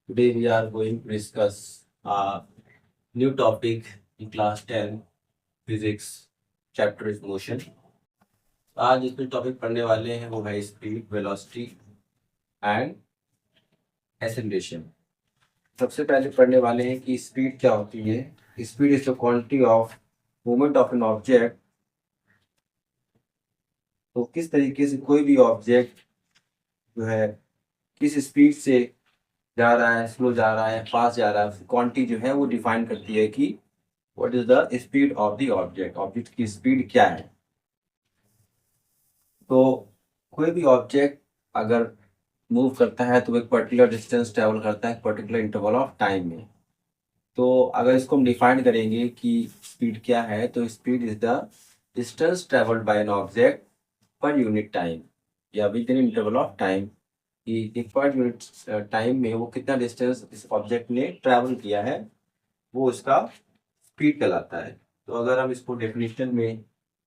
Today we are going to discuss a new topic in class 10 physics chapter is motion। आज इसमें topic पढ़ने वाले हैं वो है स्पीड, वेलोसिटी एंड एक्सेलरेशन। सबसे पहले पढ़ने वाले हैं कि स्पीड क्या होती है। Speed is the quantity of movement of an object. तो किस तरीके से कोई भी ऑब्जेक्ट जो है किस स्पीड से जा रहा है, स्लो जा रहा है, फास्ट जा रहा है, क्वांटिटी जो है वो डिफाइन करती है कि what is the speed of the object. Object की स्पीड क्या है। तो कोई भी ऑब्जेक्ट अगर मूव करता है तो एक पर्टिकुलर डिस्टेंस ट्रेवल करता है पर्टिकुलर इंटरवल ऑफ टाइम में। तो अगर इसको हम डिफाइन करेंगे कि स्पीड क्या है, तो speed is the distance travelled by an object per unit time या within interval of time. कि एक पर यूनिट टाइम में वो कितना डिस्टेंस इस ऑब्जेक्ट ने ट्रेवल किया है, वो उसका स्पीड कहलाता है। तो अगर हम इसको डेफिनेशन में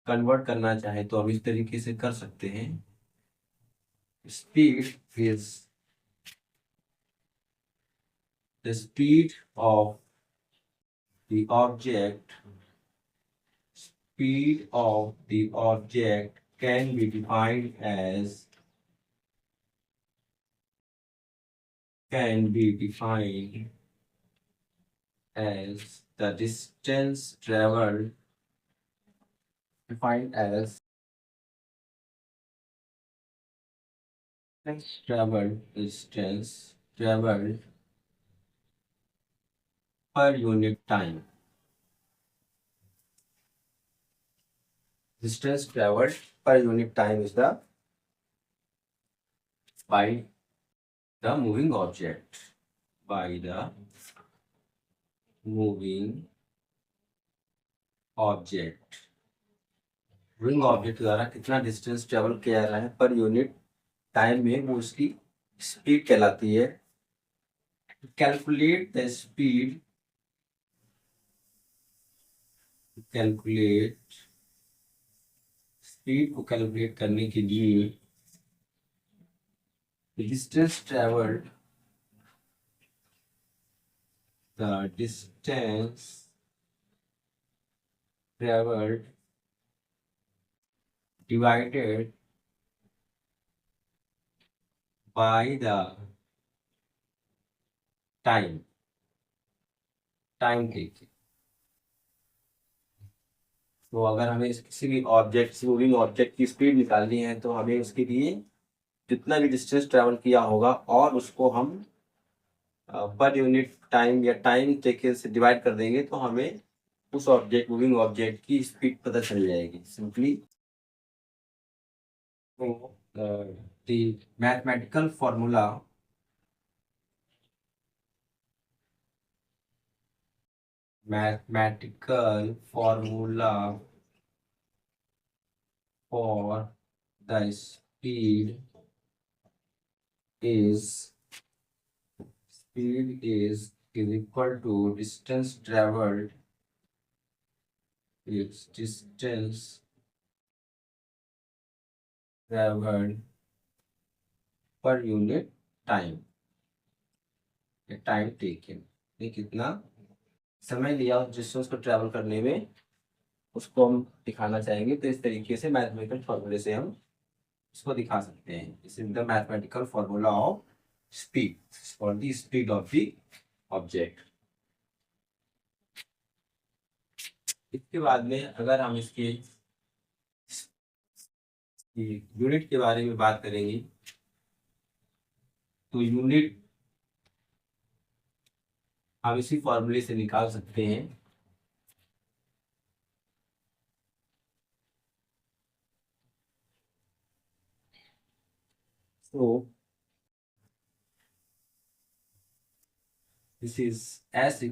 कन्वर्ट करना चाहें तो हम इस तरीके से कर सकते हैं। Speed is the speed of the object. Speed of the object can be defined as can be defined as the distance traveled defined as distance traveled per unit time. Distance traveled per unit time is the by the moving object by the moving object। Moving object द्वारा कितना distance travel किया जा रहा है पर unit time में, वो उसकी स्पीड कहलाती है। Calculate the speed calculate speed को कैलकुलेट करने के लिए distance travelled the distance travelled divided by the time time taking. तो अगर हमें किसी भी ऑब्जेक्ट मूविंग ऑब्जेक्ट की स्पीड निकालनी है तो हमें उसके लिए जितना भी डिस्टेंस ट्रेवल किया होगा और उसको हम पर यूनिट टाइम या टाइम टेकन से डिवाइड कर देंगे तो हमें उस ऑब्जेक्ट मूविंग ऑब्जेक्ट की स्पीड पता चल जाएगी सिंपली। तो the mathematical formula mathematical formula for the speed is equal to distance traveled is distance traveled per unit time time taken. ये कितना समय लिया उस डिस्टेंस को ट्रेवल करने में, उसको हम दिखाना चाहेंगे। तो इस तरीके से मैथमेटिकल फॉर्मूले से हम इसको दिखा सकते हैं। This is the mathematical formula of speed for the speed of the object. इसके बाद में अगर हम इसके यूनिट के बारे में बात करेंगे तो यूनिट हम इसी फॉर्मूले से निकाल सकते हैं। तो this is S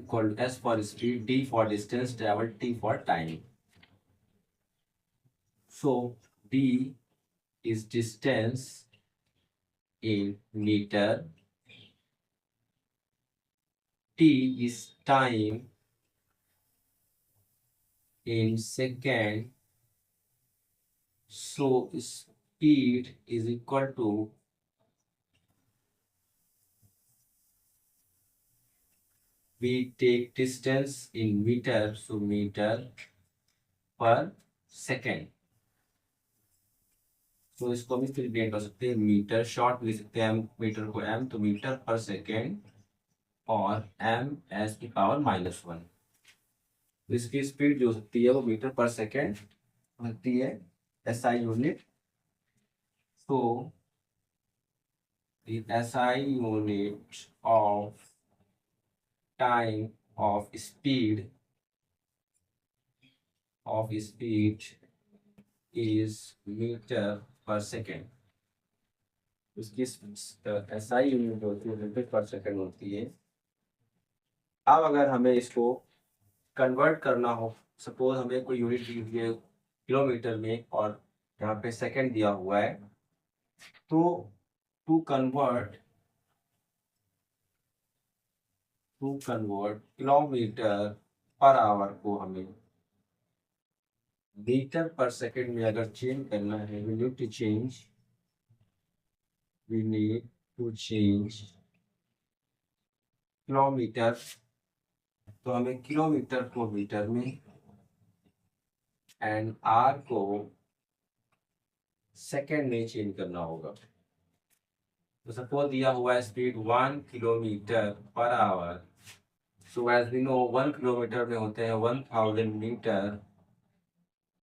for speed, D for distance traveled, T for time. So D is distance in meter, T is time in second. So speed is equal to we take distance in meter, so meter per second। तो इसको हम इस तरह define कर सकते हैं, metre short लिख सकते हैं हम मीटर को m, तो मीटर पर सेकेंड और m एज की पावर -1। तो इसकी स्पीड जो होती है वो मीटर पर सेकेंड होती है, SI यूनिट। तो the SI unit of time of speed is meter per second. उसकी SI यूनिट होती है, मीटर पर सेकेंड होती है। अब अगर हमें इसको कन्वर्ट करना हो, सपोज हमें कोई यूनिट दी हुई है किलोमीटर में और यहाँ पे सेकेंड दिया हुआ है, तो to convert kilometer per hour को हमें मीटर पर सेकेंड में अगर चेंज करना है, we need to change kilometer, तो हमें किलोमीटर को मीटर में एंड आर को सेकेंड में चेंज करना होगा। तो सपोज दिया हुआ है speed 1 kilometer per hour, so as we know 1 kilometer में होते हैं 1000 मीटर,